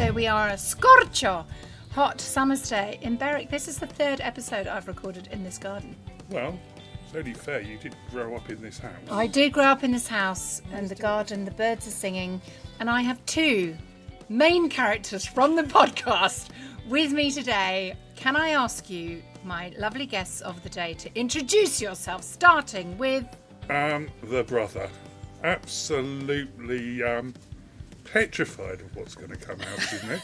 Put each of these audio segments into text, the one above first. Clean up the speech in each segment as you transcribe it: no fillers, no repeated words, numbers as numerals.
So we are a scorcho, hot summer's day in Berwick. This is the third episode I've recorded in this garden. Well, it's only fair. You did grow up in this house. I did grow up in this house and the garden, the birds are singing, and I have two main characters from the podcast with me today. Can I ask you, my lovely guests of the day, to introduce yourself, starting with... The brother. Absolutely petrified of what's going to come out of his neck.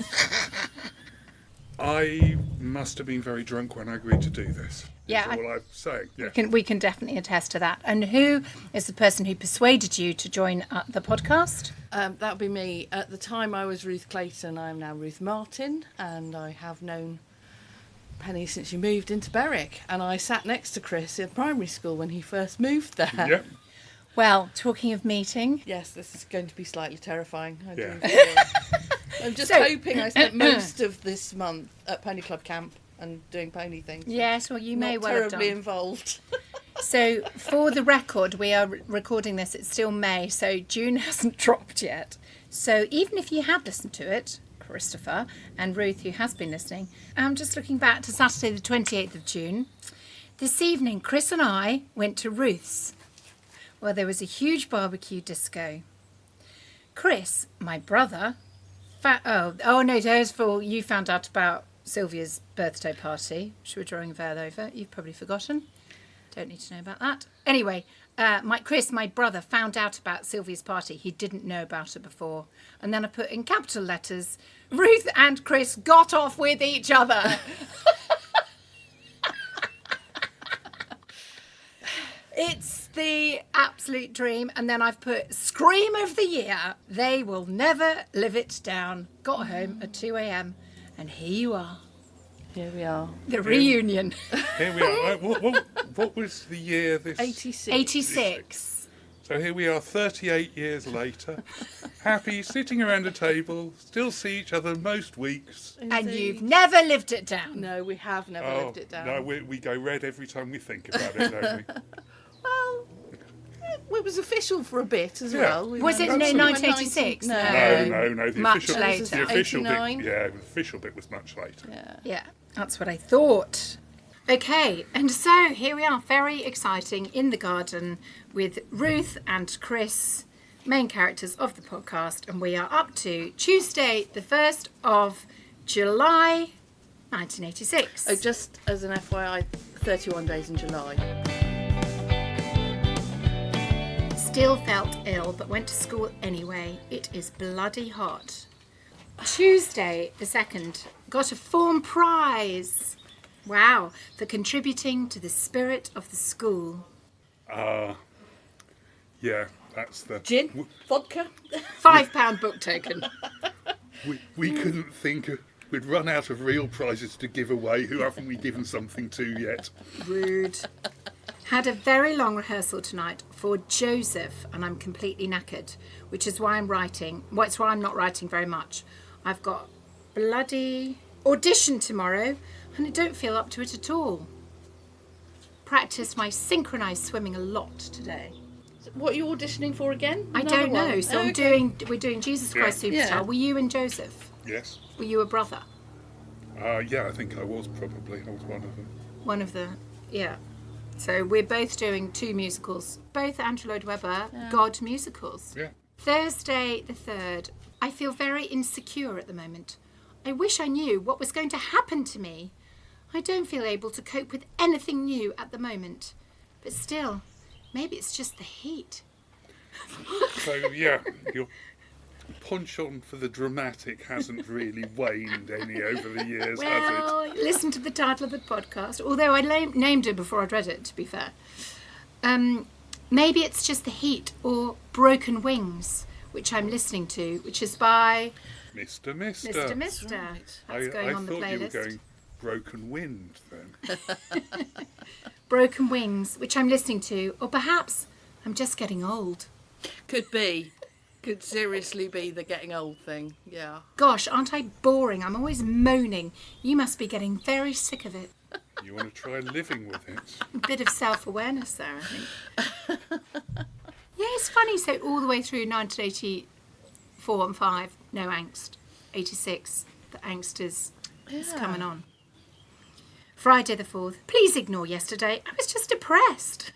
I must have been very drunk when I agreed to do this. Yeah, That's all I'm saying. Yeah. We can definitely attest to that. And who is the person who persuaded you to join the podcast? That would be me. At the time I was Ruth Clayton, I'm now Ruth Martin, and I have known Penny since she moved into Berwick. And I sat next to Chris in primary school when he first moved there. Yep. Well, talking of meeting... Yes, this is going to be slightly terrifying. Yeah. I'm just hoping I spent most of this month at Pony Club camp and doing pony things. Yes, well, you may Not well have done. terribly involved. So, for the record, we are recording this, it's still May, so June hasn't dropped yet. So, even if you have listened to it, Christopher and Ruth, who has been listening, I'm just looking back to Saturday the 28th of June. This evening, Chris and I went to Ruth's, where there was a huge barbecue disco. Chris, my brother... no, there's for you found out about Sylvia's birthday party, which we're drawing a veil over. You've probably forgotten. Don't need to know about that. Anyway, Chris, my brother, found out about Sylvia's party. He didn't know about it before. And then I put in capital letters, Ruth and Chris got off with each other. It's the absolute dream. And then I've put scream of the year. They will never live it down. Got home at 2 a.m. and here you are. Here we are. The reunion. Here we are. What was the year this... 86. 86. So here we are 38 years later, happy, sitting around a table, still see each other most weeks. And you've never lived it down. No, we have never lived it down. No, we go red every time we think about it, don't we? Well, it was official for a bit as Yeah. well. Was it Absolutely. 1986? No. No. The Much official, later. The official 89? bit, yeah, the official bit was much later. Yeah. Yeah, that's what I thought. Okay, and so here we are, very exciting, in the garden with Ruth and Chris, main characters of the podcast, and we are up to Tuesday, the 1st of July, 1986. Oh, just as an FYI, 31 days in July. Still felt ill, but went to school anyway. It is bloody hot. Tuesday, the 2nd, got a form prize. Wow, for contributing to the spirit of the school. Yeah, that's the... Gin? Vodka? £5 book token. We couldn't think we'd run out of real prizes to give away. Who haven't we given something to yet? Rude. Had a very long rehearsal tonight for Joseph, and I'm completely knackered, which is why I'm writing. Well, it's why I'm not writing very much. I've got bloody audition tomorrow, and I don't feel up to it at all. Practiced my synchronised swimming a lot today. What are you auditioning for again? I Another don't know. one? So Oh, okay. we're doing Jesus Christ Superstar. Yeah. Were you and Joseph? Yes. Were you a brother? Yeah, I think I was probably. I was one of them. One of the, yeah. So we're both doing two musicals, both Andrew Lloyd Webber God musicals. Yeah. Thursday the 3rd. I feel very insecure at the moment. I wish I knew what was going to happen to me. I don't feel able to cope with anything new at the moment. But still, maybe it's just the heat. So, yeah, your penchant for the dramatic hasn't really waned any over the years, has Well, listen to the title of the podcast, although I named it before I'd read it, to be fair. Maybe it's just the heat, or Broken Wings, which I'm listening to, which is by it? Mr. Mister. Mr. Mister. Right. That's going on the thought you were playlist. going Broken Wind then. Broken Wings, which I'm listening to, or perhaps I'm just getting old. Could be. Could seriously be the getting old thing. Yeah. Gosh, aren't I boring? I'm always moaning. You must be getting very sick of it. You want to try living with it? A bit of self-awareness there, I think. Yeah, it's funny. So all the way through 1984 and 5, no angst. 86. The angst is Yeah. coming on. Friday the 4th. Please ignore yesterday. I was just depressed.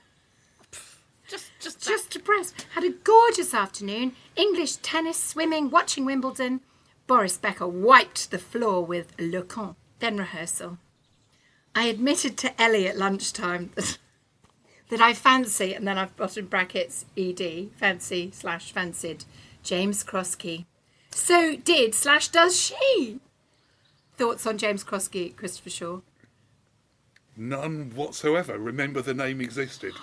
Just depressed. Had a gorgeous afternoon. English, tennis, swimming, watching Wimbledon. Boris Becker wiped the floor with Le Con. Then rehearsal. I admitted to Ellie at lunchtime that I fancy, and then I've got in brackets ED, fancy/fancied, James Kroski. So did/does she? Thoughts on James Kroski, Christopher Shaw? None whatsoever. Remember the name existed.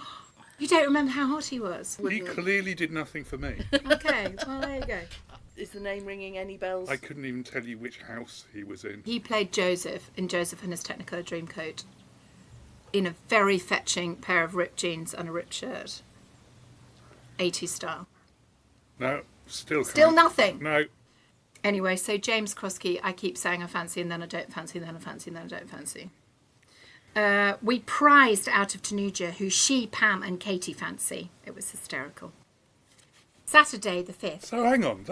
You don't remember how hot he was? He clearly did nothing for me. Okay, well, there you go. Is the name ringing any bells? I couldn't even tell you which house he was in. He played Joseph in Joseph and His Technicolor Dreamcoat in a very fetching pair of ripped jeans and a ripped shirt. 80s style. No, still Still can't. nothing. No. Anyway, so James Kroski, I keep saying I fancy and then I don't fancy and then I fancy and then I don't fancy. We prized out of Tanuja who she, Pam and Katie fancy. It was hysterical. Saturday the 5th. So hang on.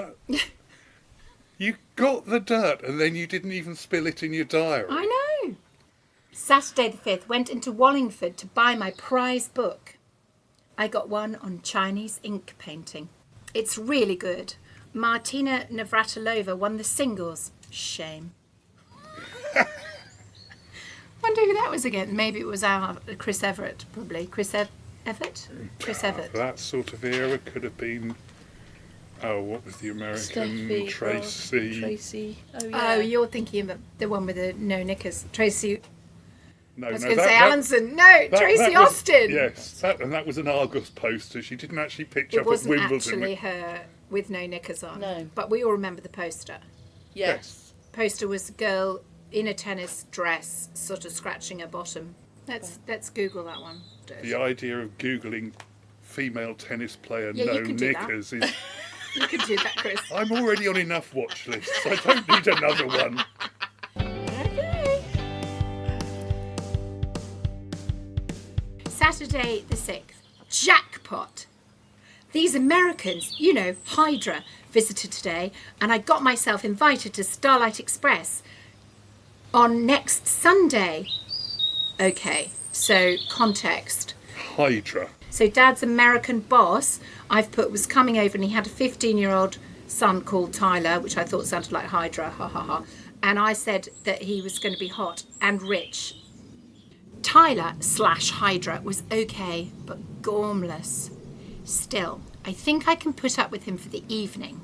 You got the dirt and then you didn't even spill it in your diary. I know. Saturday the 5th, went into Wallingford to buy my prize book. I got one on Chinese ink painting. It's really good. Martina Navratilova won the singles. Shame. Wonder who that was again. Maybe it was our Chris Everett, probably. Chris Everett? Chris Everett. That sort of era could have been... Oh, what was the American? Steffi, Tracy. Tracy. Oh, yeah. Oh, you're thinking of the one with the no knickers. Tracy. No, I was no, going to that- say that- Allinson. No, that- Tracy that was- Austin. Yes, and that was an Argos poster. She didn't actually pitch It up at wasn't Wimbledon. actually her with no knickers on. No. But we all remember the poster. Yes. Poster was a girl in a tennis dress, sort of scratching her bottom. Let's Google that one. The idea of Googling female tennis player Yeah, no you can do that. knickers is... You could do that, Chris. I'm already on enough watch lists. I don't need another one. Okay. Saturday the 6th. Jackpot. These Americans, you know, Hydra, visited today, and I got myself invited to Starlight Express on next Sunday. Okay, so context. Hydra. So Dad's American boss, I've put, was coming over and he had a 15-year-old son called Tyler, which I thought sounded like Hydra, ha ha ha. And I said that he was going to be hot and rich. Tyler/Hydra was okay, but gormless. Still, I think I can put up with him for the evening.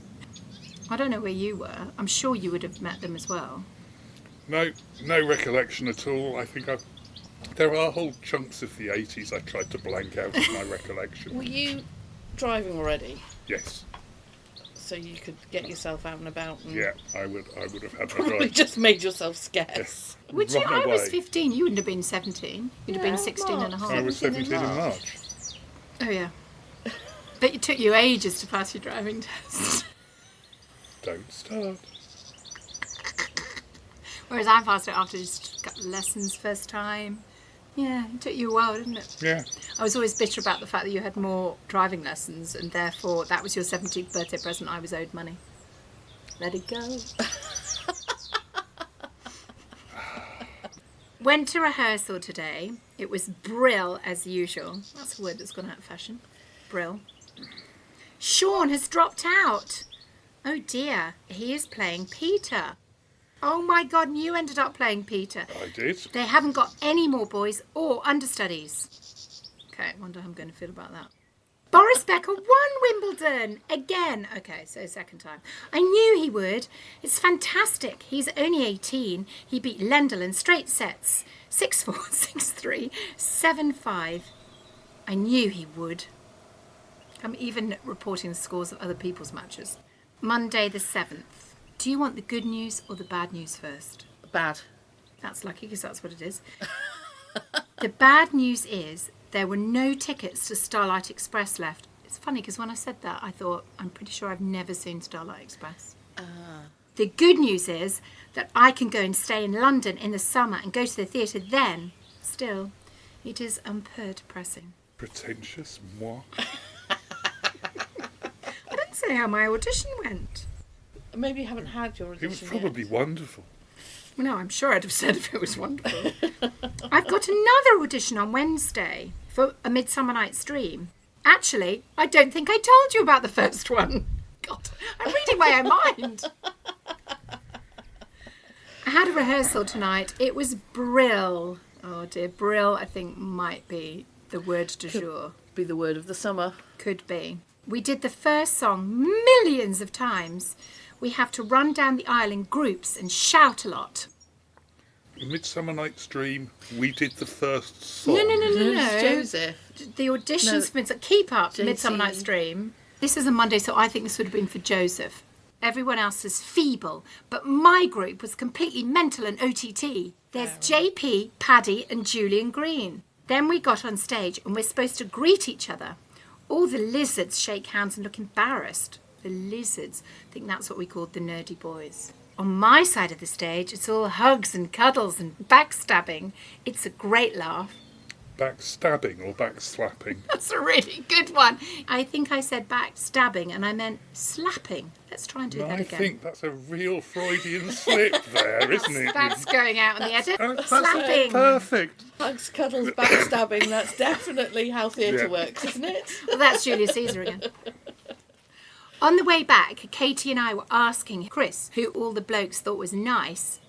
I don't know where you were. I'm sure you would have met them as well. No recollection at all. I think there are whole chunks of the 80s I tried to blank out of my recollection. Were you driving already? Yes. So you could get yourself out and about and Yeah, I would have had my probably drive. just made yourself scarce. Yes. Would you? Run I was away. 15. You wouldn't have been 17. You'd have been Yeah, 16 and a half. I was 17 17 in in March. March. Oh, yeah. But it took you ages to pass your driving test. Don't start. Whereas I passed it after just got lessons first time. Yeah, it took you a while, didn't it? Yeah. I was always bitter about the fact that you had more driving lessons and therefore that was your 17th birthday present. I was owed money. Let it go. Went to rehearsal today. It was brill as usual. That's a word that's gone out of fashion. Brill. Sean has dropped out. Oh dear, he is playing Peter. Oh my God, and you ended up playing Peter. I did. They haven't got any more boys or understudies. Okay, I wonder how I'm going to feel about that. Boris Becker won Wimbledon again. Okay, so second time. I knew he would. It's fantastic. He's only 18. He beat Lendl in straight sets. 6-4, 6-3, 7-5. I knew he would. I'm even reporting the scores of other people's matches. Monday the 7th. Do you want the good news or the bad news first? Bad. That's lucky because that's what it is. The bad news is there were no tickets to Starlight Express left. It's funny because when I said that, I thought, I'm pretty sure I've never seen Starlight Express. The good news is that I can go and stay in London in the summer and go to the theatre then. Still, it is un peu depressing. Pretentious, moi. I didn't say how my audition went. Maybe you haven't had your It was audition probably yet. wonderful. No, I'm sure I'd have said if it was wonderful. I've got another audition on Wednesday for A Midsummer Night's Dream. Actually, I don't think I told you about the first one. God, I'm reading my own mind. I had a rehearsal tonight. It was brill. Oh dear, brill I think might be the word du jour. Be the word of the summer. Could be. We did the first song millions of times. We have to run down the aisle in groups and shout a lot. Midsummer Night's Dream, we did the first song. No. It's Joseph. The auditions, No. keep up, JT. Midsummer Night's Dream. This is a Monday, so I think this would have been for Joseph. Everyone else is feeble, but my group was completely mental and OTT. There's JP, Paddy and Julian Green. Then we got on stage and we're supposed to greet each other. All the lizards shake hands and look embarrassed. The lizards. I think that's what we called the nerdy boys. On my side of the stage, it's all hugs and cuddles and backstabbing. It's a great laugh. Backstabbing or backslapping? That's a really good one. I think I said backstabbing and I meant slapping. Let's try and do that I again. think that's a real Freudian slip there, isn't it? That's going out in the edit. That's Slapping. perfect. Hugs, cuddles, backstabbing. That's definitely how theatre Yeah. works, isn't it? Well, that's Julius Caesar again. On the way back, Katie and I were asking Chris, who all the blokes thought was nice.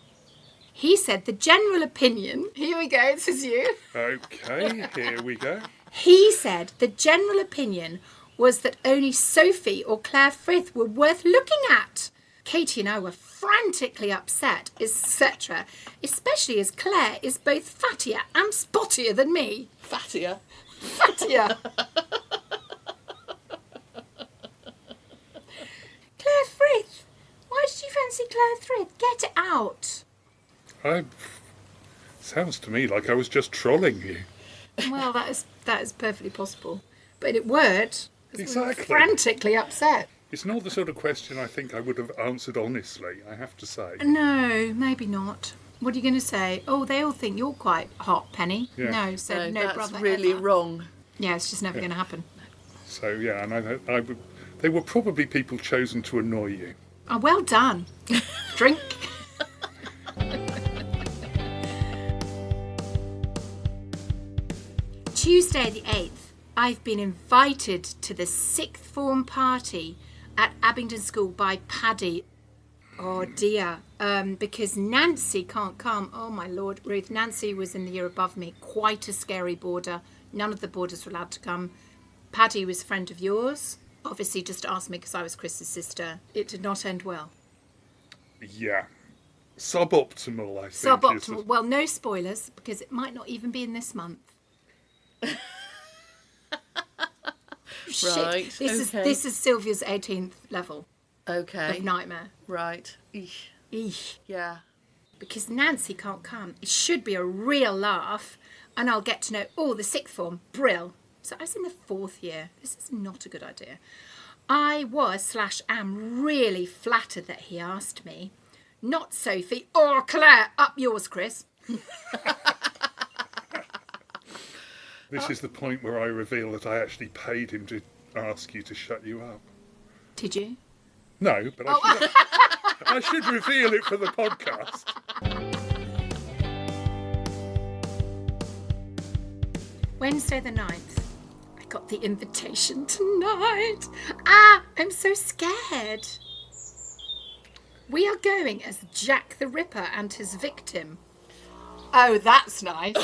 He said the general opinion, here we go, this is you. Okay, here we go. He said the general opinion was that only Sophie or Claire Frith were worth looking at. Katie and I were frantically upset, etc., especially as Claire is both fattier and spottier than me. Fattier. Fattier. Claire Frith. Why did you fancy Claire Frith? Get it out. Sounds to me like I was just trolling you. Well, that is perfectly possible. But it worked. 'Cause we were Exactly. frantically upset. It's not the sort of question I think I would have answered honestly, I have to say. No, maybe not. What are you going to say? Oh, they all think you're quite hot, Penny. Yeah. No, said no that's brother really ever. wrong. Yeah, it's just never going to happen. So yeah, and they were probably people chosen to annoy you. Oh, well done. Drink. Tuesday the 8th, I've been invited to the sixth form party at Abingdon School by Paddy. Oh dear, because Nancy can't come. Oh my lord, Ruth, Nancy was in the year above me, quite a scary boarder. None of the boarders were allowed to come. Paddy was a friend of yours, obviously just asked me because I was Chris's sister. It did not end well. Yeah. Suboptimal, I think. is Suboptimal. Well, no spoilers, because it might not even be in this month. Shit. Right, This is Sylvia's 18th level Okay. of nightmare. Right. Eesh. Eesh. Yeah. Because Nancy can't come. It should be a real laugh, and I'll get to know all the sixth form. Brill. So I was in the fourth year. This is not a good idea. I was/am really flattered that he asked me. Not Sophie or Claire. Up yours, Chris. This is the point where I reveal that I actually paid him to ask you to shut you up. Did you? No, but I should reveal it for the podcast. Wednesday the 9th. I got the invitation tonight. I'm so scared. We are going as Jack the Ripper and his victim. Oh, that's nice.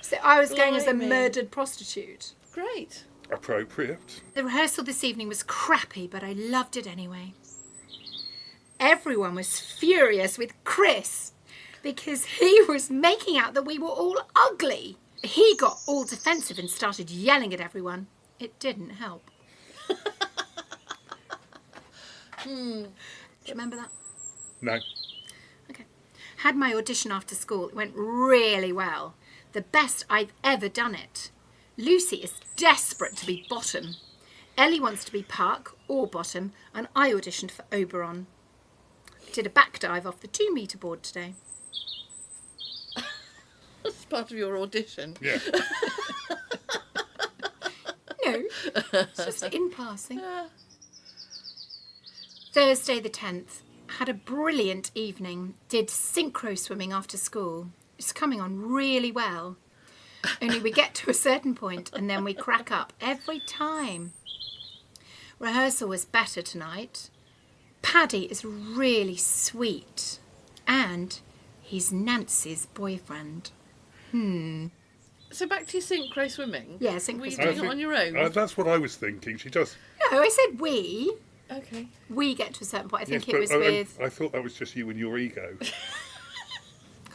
So I was going as a Blimey. murdered prostitute. Great. Appropriate. The rehearsal this evening was crappy, but I loved it anyway. Everyone was furious with Chris because he was making out that we were all ugly. He got all defensive and started yelling at everyone. It didn't help. Do you remember that? No. Okay. Had my audition after school. It went really well. The best I've ever done it. Lucy is desperate to be bottom. Ellie wants to be park or bottom, and I auditioned for Oberon. Did a back dive off the 2-metre board today. That's part of your audition. Yeah. No, it's just in passing. Thursday the 10th. Had a brilliant evening. Did synchro swimming after school. It's coming on really well. Only we get to a certain point and then we crack up every time. Rehearsal was better tonight. Paddy is really sweet. And he's Nancy's boyfriend. So back to your synchro swimming. Yeah, synchro Were you swimming. doing it on your own? That's what I was thinking. She does. No, I said we. Okay. We get to a certain point. I think Yes, it was but with... I thought that was just you and your ego.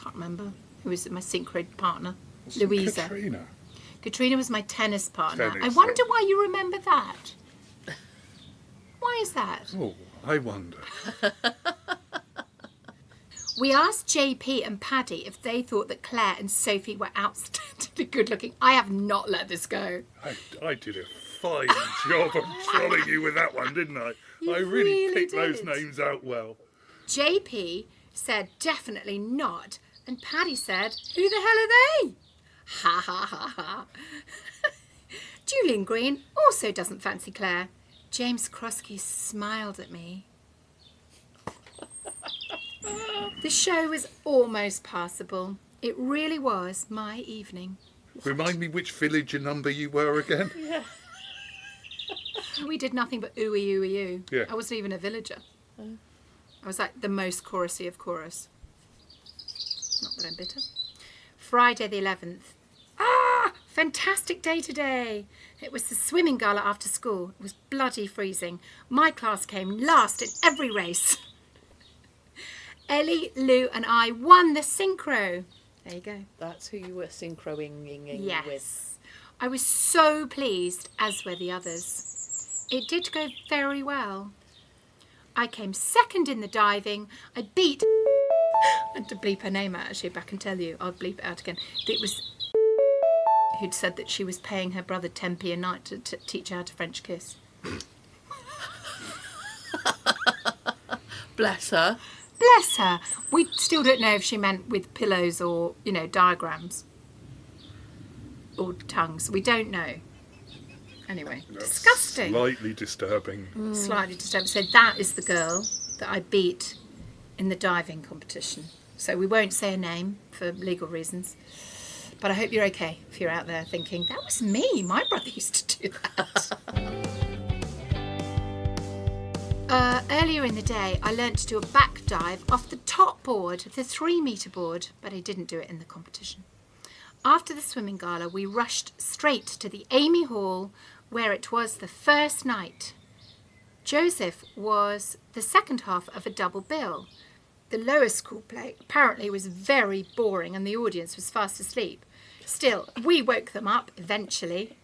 can't remember. Who was my synchro partner? Louisa. Katrina. Katrina was my tennis partner. Tennis, I wonder why you remember that. Why is that? Oh, I wonder. We asked JP and Paddy if they thought that Claire and Sophie were outstandingly good looking. I have not let this go. I did a fine job of trolling you with that one, didn't I? You I really really picked those did. names out well. JP said definitely not. And Paddy said, who the hell are they? Ha ha ha ha. Julian Green also doesn't fancy Claire. James Krosky smiled at me. The show was almost passable. It really was my evening. Remind me which village and number you were again? Yeah. We did nothing but ooey ooey oo. Yeah. I wasn't even a villager. I was like the most chorusy of chorus. Not that I'm bitter. Friday the 11th. Fantastic day today. It was the swimming gala after school. It was bloody freezing. My class came last in every race. Ellie, Lou and I won the synchro. There you go. That's who you were synchroing with. Yes. I was so pleased, as were the others. It did go very well. I came second in the diving. I beat... I had to bleep her name out actually, back and tell you. I'll bleep it out again. It was who'd said that she was paying her brother 10p a night to teach her how to French kiss. Bless her. Bless her. We still don't know if she meant with pillows or, diagrams. Or tongues. We don't know. Anyway, That's disgusting. Slightly disturbing. Slightly disturbing. So that is the girl that I beat in the diving competition. So we won't say a name for legal reasons. But I hope you're okay if you're out there thinking, that was me. My brother used to do that. Earlier in the day, I learnt to do a back dive off the top board, the 3-metre board, but I didn't do it in the competition. After the swimming gala, we rushed straight to the Amy Hall, where it was the first night. Joseph was the second half of a double bill. The lower school play apparently was very boring and the audience was fast asleep. Still, we woke them up eventually.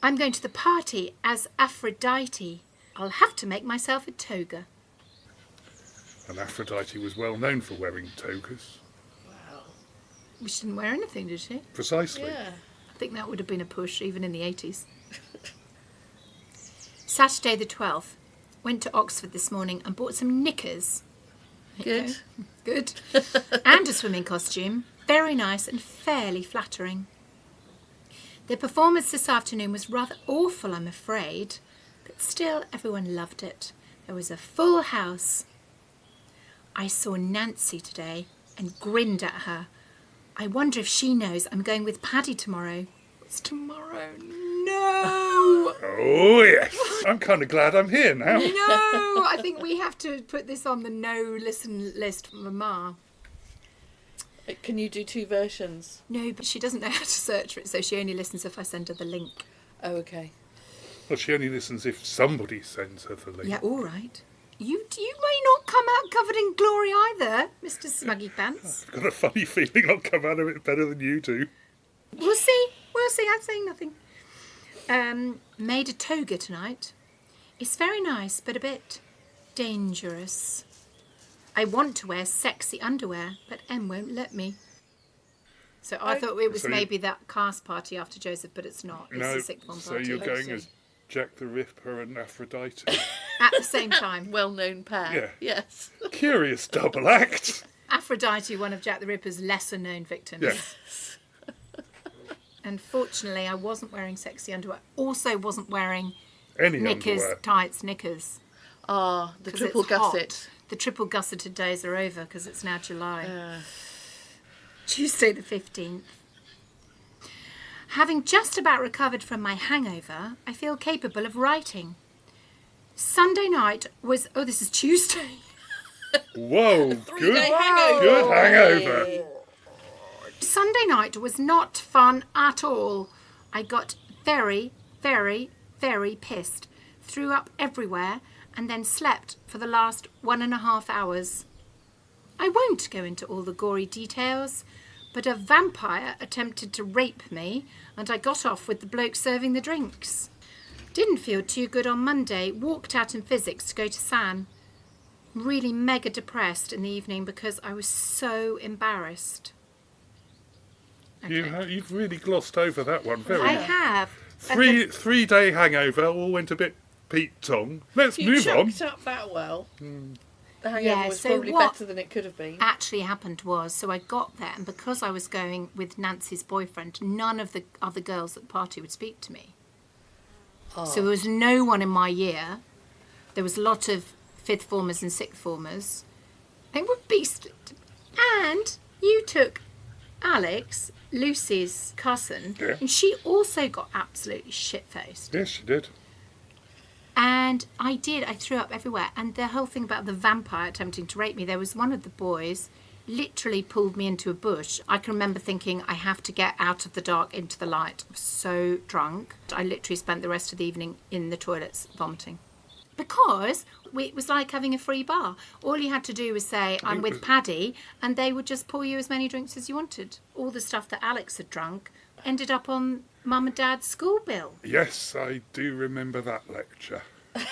I'm going to the party as Aphrodite. I'll have to make myself a toga. And Aphrodite was well known for wearing togas. Wow. She didn't wear anything, did she? Precisely. Yeah. I think that would have been a push even in the 80s. Saturday the 12th. Went to Oxford this morning and bought some knickers. There you Good. go. Good. And a swimming costume. Very nice and fairly flattering. The performance this afternoon was rather awful, I'm afraid. But still, everyone loved it. There was a full house. I saw Nancy today and grinned at her. I wonder if she knows I'm going with Paddy tomorrow. What's tomorrow? No! Oh, yes. I'm kind of glad I'm here now. No! I think we have to put this on the no listen list for Mama. Can you do 2 versions? No, but she doesn't know how to search for it, so she only listens if I send her the link. Oh, okay. Well, she only listens if somebody sends her the link. Yeah, all right. You may not come out covered in glory either, Mr. Smuggy Pants. I've got a funny feeling I'll come out of it better than you do. We'll see. We'll see. I'm saying nothing. Made a toga tonight. It's very nice, but a bit dangerous. I want to wear sexy underwear, but Em won't let me. So I thought it was So you- maybe that cast party after Joseph, but it's not. It's No, the sixth form so party. you're going see. as Jack the Ripper and Aphrodite. At the same time. Well-known pair. Yeah. Yes. Curious double act. Aphrodite, one of Jack the Ripper's lesser-known victims. Yes. Unfortunately, I wasn't wearing sexy underwear. Also wasn't wearing Any knickers, underwear. tights, knickers. Ah, the 'cause triple it's hot. gusset. The triple gusseted days are over because it's now July. Yeah. Tuesday the 15th. Having just about recovered from my hangover, I feel capable of writing. Sunday night was... Oh, this is Tuesday. Whoa, good, Three-day hangover. good hangover. Sunday night was not fun at all. I got very, very, very pissed, threw up everywhere, and then slept for the last 1.5 hours. I won't go into all the gory details, but a vampire attempted to rape me, and I got off with the bloke serving the drinks. Didn't feel too good on Monday, walked out in physics to go to San. Really mega depressed in the evening because I was so embarrassed. Okay. You've really glossed over that one. Very I much. have. Three-day hangover, all went a bit Pete Tong. Let's You move on. chucked up that well. The hangover Yeah, was so probably what- better than it could have been. Actually happened was, so I got there, and because I was going with Nancy's boyfriend, none of the other girls at the party would speak to me. Oh. So there was no one in my year. There was a lot of fifth formers and sixth formers. They were beast. And you took Alex, Lucy's cousin, Yeah. and she also got absolutely shit-faced. Yes, she did. And I threw up everywhere. And the whole thing about the vampire attempting to rape me, there was one of the boys literally pulled me into a bush. I can remember thinking, I have to get out of the dark into the light. I was so drunk. I literally spent the rest of the evening in the toilets vomiting. Because it was like having a free bar. All you had to do was say, I'm with Paddy, and they would just pour you as many drinks as you wanted. All the stuff that Alex had drunk ended up on Mum and Dad's school bill. Yes, I do remember that lecture. And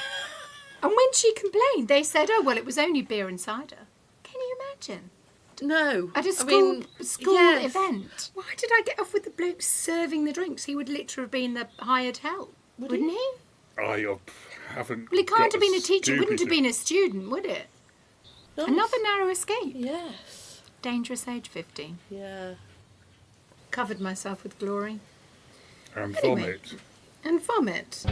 when she complained, they said, oh, well, it was only beer and cider. Can you imagine? No. At a I school, mean, school yes. event. Why did I get off with the bloke serving the drinks? He would literally have been the hired help, wouldn't he? I haven't. Well, he can't got have been a the teacher. It wouldn't have stupid- been a student, would it? Nice. Another narrow escape. Yes. Dangerous age 15. Yeah. Covered myself with glory. And Anyway. vomit. And vomit.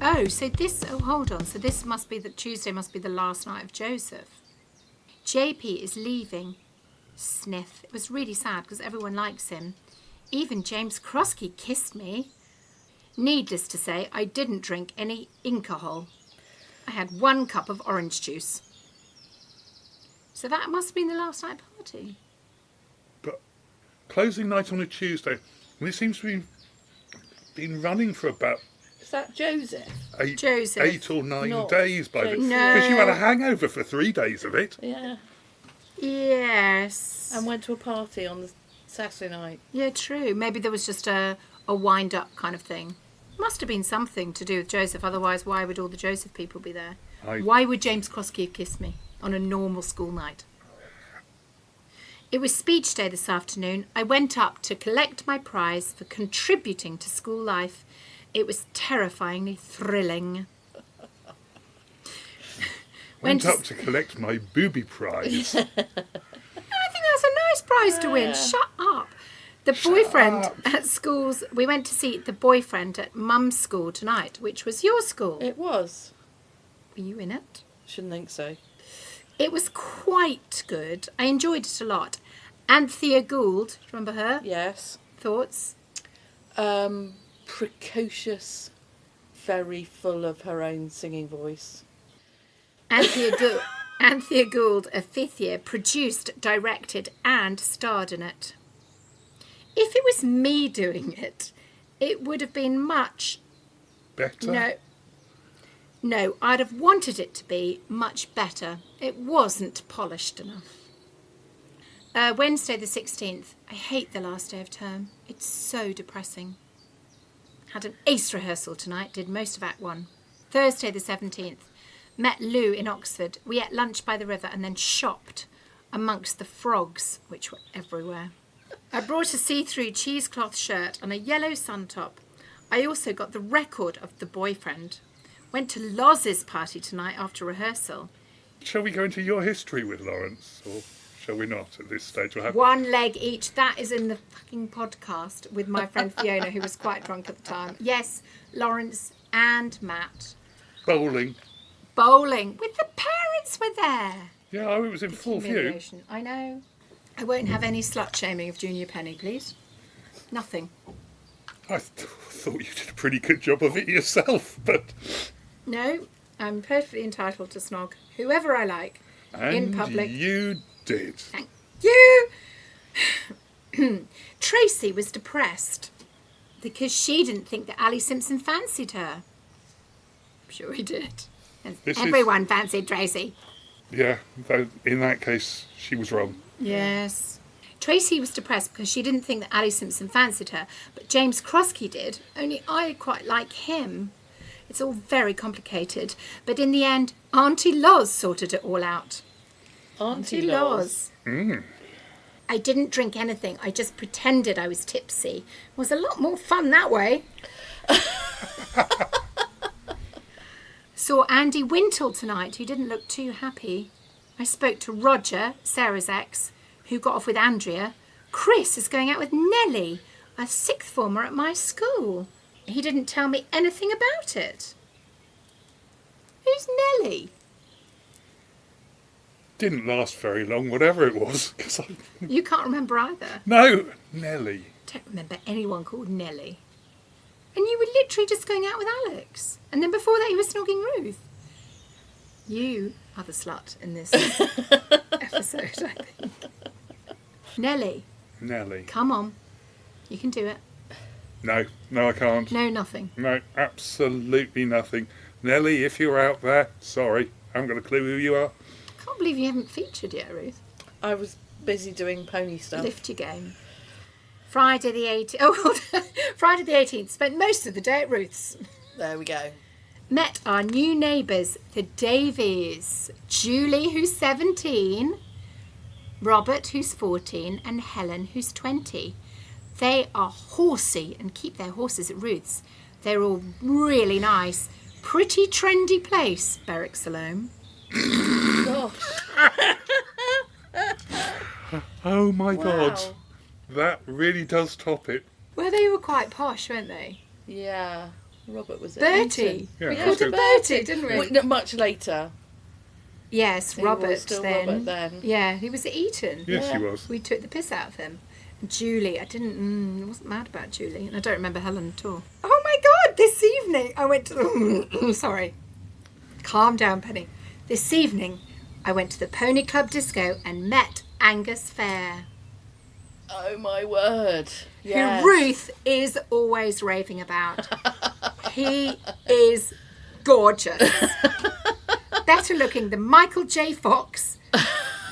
Oh, so this... Oh, hold on. So this must be... Tuesday must be the last night of Joseph. JP is leaving. Sniff. It was really sad because everyone likes him. Even James Krosky kissed me. Needless to say, I didn't drink any alcohol. I had 1 cup of orange juice. So that must have been the last night party. But closing night on a Tuesday, and it seems to be been running for about Is that Joseph? Joseph. 8 or 9 Not days by the Joseph. because you had a hangover for 3 days of it. Yeah. Yes. And went to a party on the Saturday night. Yeah, true. Maybe there was just a wind-up kind of thing. Must have been something to do with Joseph, otherwise why would all the Joseph people be there? Why would James Krosky have kissed me on a normal school night? It was speech day this afternoon. I went up to collect my prize for contributing to school life. It was terrifyingly thrilling. Went up to collect my booby prize. I think that's a nice prize to win. Shut up. The boyfriend at schools, we went to see the boyfriend at Mum's school tonight, which was your school. It was. Were you in it? Shouldn't think so. It was quite good. I enjoyed it a lot. Anthea Gould, do you remember her? Yes. Thoughts? Precocious, very full of her own singing voice. Anthea Gould, a 5th year, produced, directed and starred in it. If it was me doing it, it would have been much... Better? No, I'd have wanted it to be much better. It wasn't polished enough. Wednesday the 16th. I hate the last day of term. It's so depressing. Had an ace rehearsal tonight, did most of Act 1. Thursday the 17th. Met Lou in Oxford. We ate lunch by the river and then shopped amongst the frogs, which were everywhere. I brought a see-through cheesecloth shirt and a yellow sun top. I also got the record of The Boyfriend. Went to Loz's party tonight after rehearsal. Shall we go into your history with Lawrence? Or shall we not, at this stage? We'll have One leg each. That is in the fucking podcast with my friend Fiona, who was quite drunk at the time. Yes, Lawrence and Matt. bowling. Bowling. With the parents were there. Yeah, it was in full view. Humiliation. I know. I won't have any slut shaming of Junior Penny, please. Nothing. I thought you did a pretty good job of it yourself, but... No, I'm perfectly entitled to snog whoever I like in And public. you did. Thank you. Tracy was depressed because she didn't think that Ali Simpson fancied her. I'm sure he did. And This is- everyone fancied Tracy. Yeah, though in that case, she was wrong. Yes. Tracy was depressed because she didn't think that Ali Simpson fancied her, but James Crosky did, only I quite like him. It's all very complicated, but in the end, Auntie Loz sorted it all out. Auntie Loz. I didn't drink anything, I just pretended I was tipsy. It was a lot more fun that way. Saw Andy Wintle tonight, who didn't look too happy. I spoke to Roger, Sarah's ex, who got off with Andrea. Chris is going out with Nellie, a sixth former at my school. He didn't tell me anything about it. Who's Nellie? Didn't last very long, whatever it was. 'Cause You can't remember either. No, Nelly. Don't remember anyone called Nellie. And you were literally just going out with Alex. And then before that, you were snogging Ruth. You are the slut in this episode, I think. Nellie, Nelly. come on. You can do it. No, I can't. No, nothing. No, absolutely nothing. Nelly, if you're out there, sorry, I haven't got a clue who you are. Can't believe you haven't featured yet, Ruth. I was busy doing pony stuff. Lift your game. Friday the 18th. Oh, Friday the 18th. Spent most of the day at Ruth's. There we go. Met our new neighbours, the Davies. Julie, who's 17, Robert, who's 14, and Helen, who's 20. They are horsey and keep their horses at Ruth's. They're all really nice. Pretty trendy place, Berwick Salome. Gosh. Oh my God, Wow. that really does top it. Well, they were quite posh, weren't they? Yeah. Robert was at Bertie. Eton. Yeah, we that's called her good. Bertie, didn't we? Well, no, much later. Yes, He Robert was still then. Robert then. Yeah, he was at Eton. Yes, Yeah. he was. We took the piss out of him. Julie, I wasn't mad about Julie, and I don't remember Helen at all. Oh my God, this evening I went to the, sorry, calm down, Penny. This evening I went to the Pony Club Disco and met Angus Fair, Oh my word. Yes. who Ruth is always raving about. He is gorgeous. Better looking than Michael J. Fox,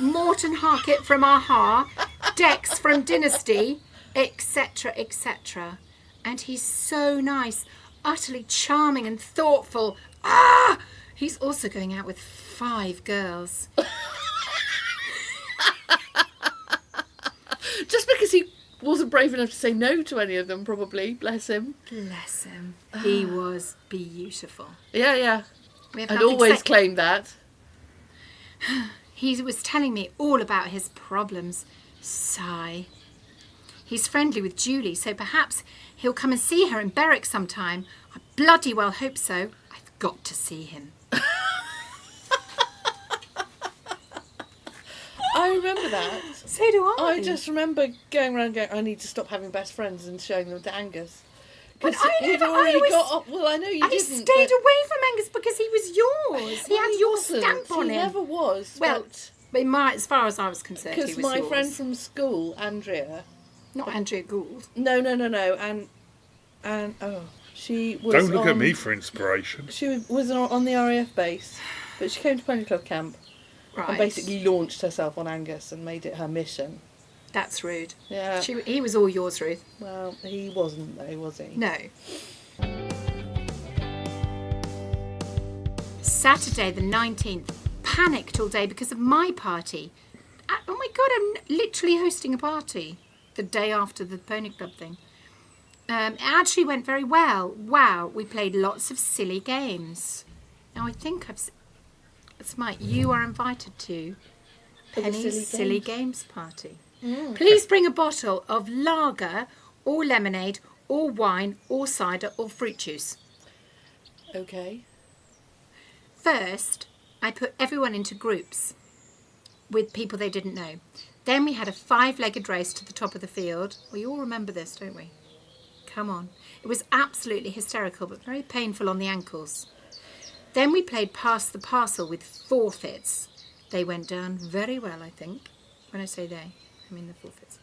Morton Harkett from Aha, Dex from Dynasty, etc., etc. And he's so nice, utterly charming and thoughtful. Ah! He's also going out with 5 girls. Just because he wasn't brave enough to say no to any of them, probably. Bless him. Bless him. He was beautiful. Yeah, yeah. We have I'd nothing to always say- claimed that. He was telling me all about his problems. Sigh. He's friendly with Julie, so perhaps he'll come and see her in Berwick sometime. I bloody well hope so. I've got to see him. I remember that. So do I. I just remember going around going, I need to stop having best friends and showing them to Angus. But Because I he'd never- I already always- got up. Well, I know you I didn't. stayed but- away from Angus because he was yours. He Well, had your wasn't. stamp on He him. never was. Well, as far as I was concerned, he because was my yours. friend from school, Andrea. Not Andrea Gould. No, and she was. Don't look at on- me for inspiration. She was on the RAF base, but she came to Pony Club camp Right. and basically launched herself on Angus and made it her mission. That's rude. Yeah. He was all yours, Ruth. Well, he wasn't though, was he? No. Saturday the 19th. Panicked all day because of my party. Oh my God, I'm literally hosting a party the day after the Pony Club thing. It actually went very well. Wow, we played lots of silly games. Now I think Smite, you are invited to Penny's Silly Games Party. Please bring a bottle of lager or lemonade or wine or cider or fruit juice. Okay. First, I put everyone into groups with people they didn't know. Then we had a 5-legged race to the top of the field. We all remember this, don't we? Come on. It was absolutely hysterical, but very painful on the ankles. Then we played Pass the Parcel with forfeits. They went down very well, I think. When I say they, I mean the forfeits.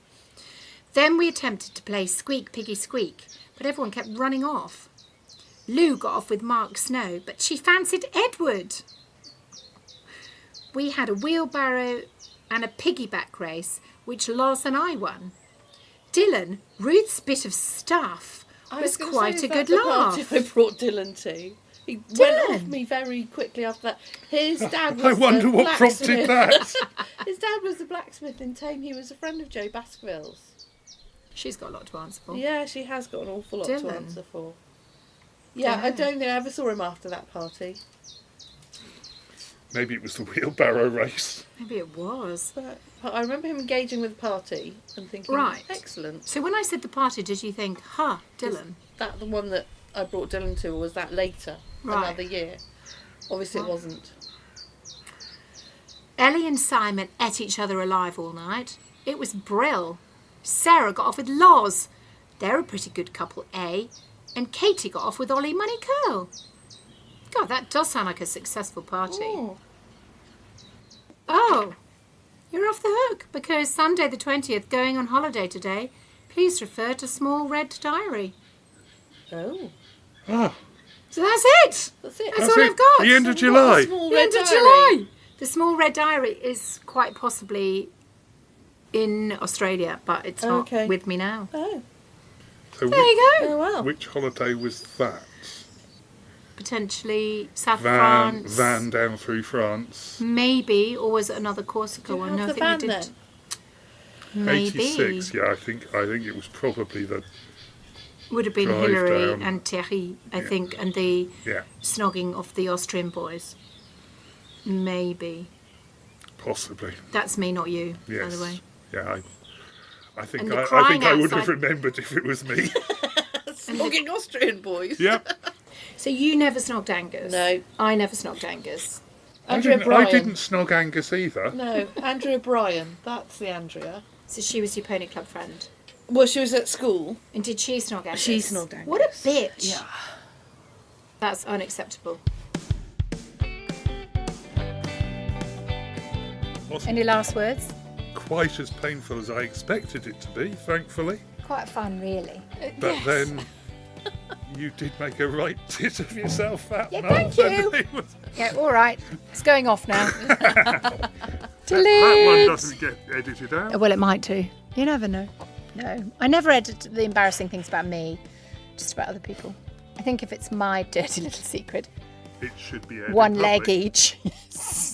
Then we attempted to play Squeak Piggy Squeak, but everyone kept running off. Lou got off with Mark Snow, but she fancied Edward. We had a wheelbarrow and a piggyback race, which Loz and I won. Dylan, Ruth's bit of stuff, was quite a good laugh. I brought Dylan to. He went off me very quickly after that. His dad was I wonder the what prompted blacksmith. that. His dad was the blacksmith in Tame. He was a friend of Joe Baskerville's. She's got a lot to answer for. Yeah, she has got an awful lot to Dylan. answer for. Yeah, I don't think I ever saw him after that party. Maybe it was the wheelbarrow race. Maybe it was. But I remember him engaging with the party and thinking, Right. excellent. So when I said the party, did you think, Dylan? That the one that I brought Dylan to, or was that later? Right. Another year? Obviously it wasn't. Ellie and Simon ate each other alive all night. It was brill. Sarah got off with Loz. They're a pretty good couple, eh? And Katie got off with Ollie Money Curl. God, that does sound like a successful party. Oh. Oh, you're off the hook because Sunday the 20th, going on holiday today. Please refer to Small Red Diary. Oh. Ah, So that's it. That's it. That's that's all it. I've got. The end of July. Small The Red end of Diary. July. The Small Red Diary is quite possibly in Australia, but it's not Okay. with me now. Oh. So There you go. Oh, well. which holiday was that? Potentially South Van France. down through France. Maybe, or was it another Corsica Do you one? have No, the I van think we then? did. Maybe. 86, yeah, I think it was probably the, Would have been Drive Hillary down. and Thierry, I Yeah. think, and the yeah, snogging of the Austrian boys. Maybe. possibly, That's me, not you, yes. by the way. Yeah, I think And the I crying think I would have outside- remembered if it was me. Smogging Austrian boys. Yep. So you never snogged Angus? No. I never snogged Angus. Andrea I Bryan. didn't snog Angus either. No, Andrea Bryan. That's the Andrea. So she was your pony club friend. Well, she was at school. And did she snog Angus? She snogged Angus. What a bitch. Yeah. That's unacceptable. Wasn't Any last words? quite as painful as I expected it to be, thankfully. Quite fun, really. But then you did make a right tit of yourself that Yeah, month. thank you. and it was- Yeah, all right. It's going off now. that Delete. one doesn't get edited out. Well, it might do. You never know. No, I never edit the embarrassing things about me, just about other people. I think if it's my dirty little secret, It should be edited. one leg each. Yes.